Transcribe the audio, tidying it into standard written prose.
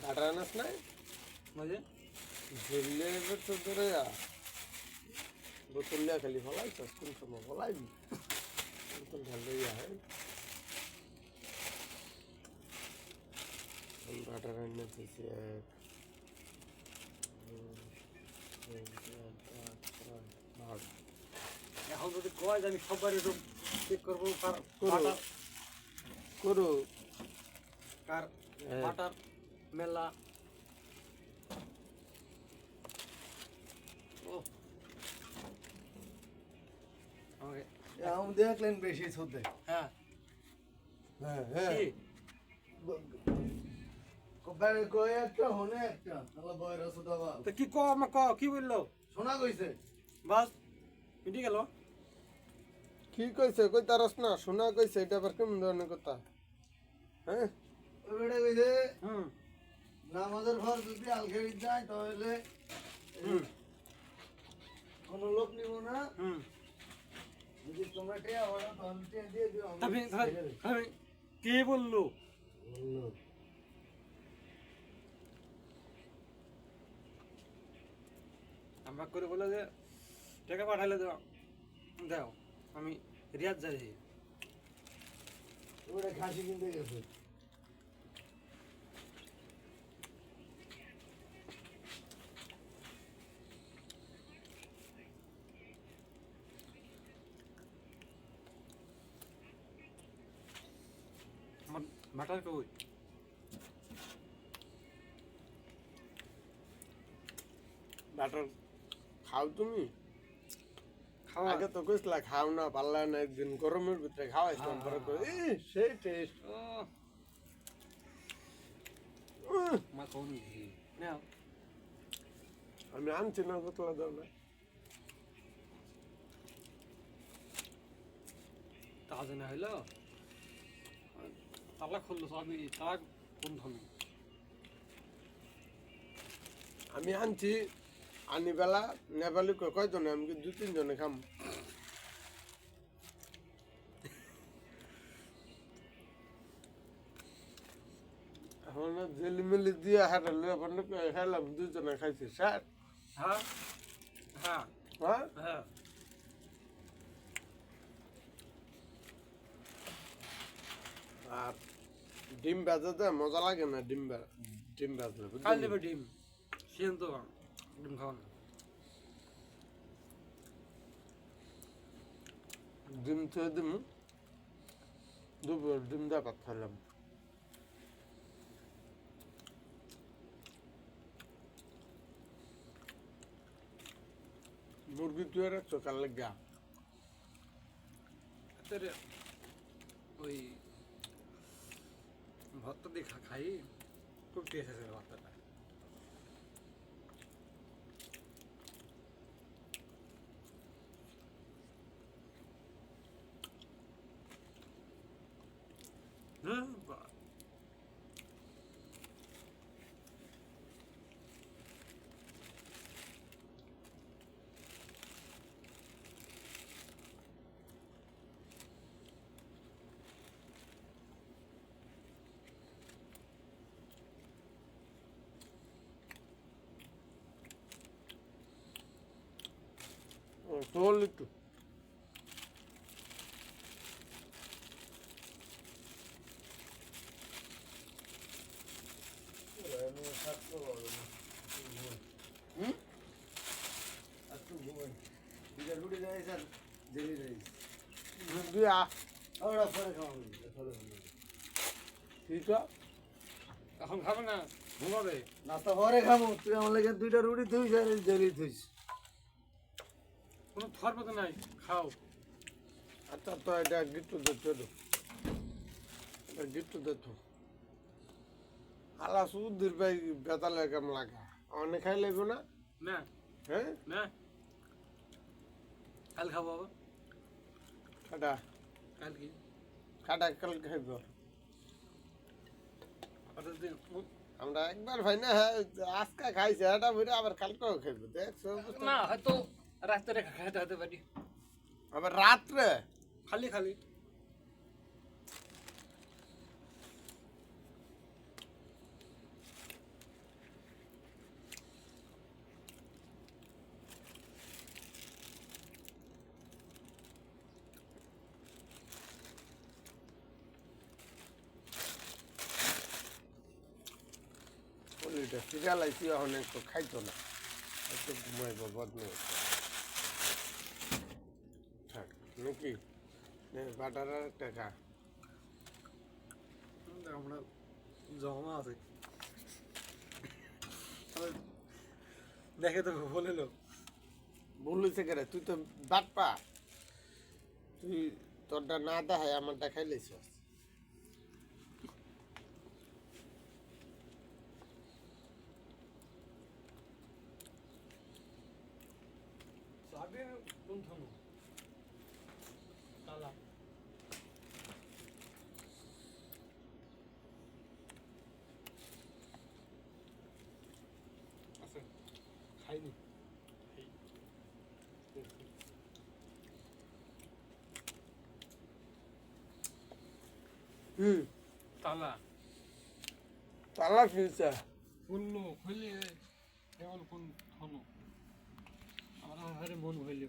আটা আনাস নাই মাঝে ঝুললে এবার তো ধরে বোতল লিয়া খালি ফলাইছস কোন সময় ফলাইবি কোন ঢালে হয় আটা রান্না হচ্ছে এখন যদি কয় যে আমি সবার একটু চেক করবো কার করো। বাটার করো কার হ্যাঁ। বাটার মেলা ও আমাকে আম দেখলেন বেশি শুদ্ধে হ্যাঁ হ্যাঁ হ্যাঁ কি কবে কই একটা হনে একটা তাহলে বয়রা সুদা বা তো কি আমাকে কি বললো শোনা কইছে বাস মিটি গেল কি কইছে কই তারস না শোনা কইছে এটা আবার কেমন ধরনের কথা হ্যাঁ ওইটা কইছে হুম নামাজের ঘর যদি আলখেরি যায় তাহলে হুম কোনো লোক নিব না হুম যদি তোমরা টিয়া ওরা তাহলে টিয়া দিয়ে দিও তবে তবে কে বললো বললো আমরা করে বলে যে টাকা পাঠাইলে দাও দাও আমি রিয়াদ যাই ওটা খাসি কিনতে গেছে আমার বাটার কই বাটার খাও তুমি খাওয়া আগে তো কইসলা খাও না পারলা না একদিন গরমের ভিতরে খাওয়াইছিলাম পরে কই সেই টেস্ট ও মা কোন ঘি নাও আমি আনছি না বোতলা দাও না তাজা না হইলো তালা খুললো সবই তালা কোন ধরনের আমি আনছি আনি বেলা নেপালি কয়জনে আমি দু তিনজনে খাম এখন জেলি মেলি দিয়ে হাঁটালে ওখানে খেলাম দুজনে খাইছি স্যার হ্যাঁ হ্যাঁ হ্যাঁ হ্যাঁ আর ডিম ভাজাতে মজা লাগে না ডিম ভাজলে বুঝলি? কাল নেবে ডিম সেন তো ডিম খাওয়া না ডিম থুয়ে দিম দুপুর ডিম দা ভাত খাইলাম মুরগি তুই রাখছো কাল লেগা তোর ওই ভাতটা দিয়ে খাই খুব টেস্ট আছে ভাতটা হ্যাঁ তোল একটু হুম রুটি রাইস আর জেলি রাইস তুই ওরা পরে খাওয়াবো পরে ঠিক এখন খাবে না ঘুমাবে নাস্তা পরে খাবো তুই আমার লাগে দুইটা রুটি থুইস আর জেলি থুইস কোনো থর মতো নাই খাও আচ্ছা তো এটা গিট্টু দেখতে দো এটা গিট্টু দেখো আলা সুধীর ভাই বেতালে কেমন লাগে অনেক খাই লাগবে না না হ্যাঁ না কাল খাবো বাবা খাটা কাল কি খাটা কাল খাইব হঠাৎ দিন আমরা একবার ভাই না আজকে খাইছে এটা বুঝে আবার কালকেও খাইব দেখছো না হয়তো রাত্রে খাইতে হতে পারি আবার রাত্রে খালি খালি দুইটা সিরিয়াল আইসি এখন একটু খাইতো না একটু ঘুমাইব বদনে থাক নাকি বাটার আর একটা খা আমরা জমা আছে দেখে তো বলে লো ভুল হয়েছে কেন তুই তো বাট পা তুই তোরটা না দেখায় আমারটা খাইলেছ সাবে কোন থানো তালা আছে খাইনি তালা তালা ফিরছে খুললো খুললে কেবল কোন থানো আমার মন হইলে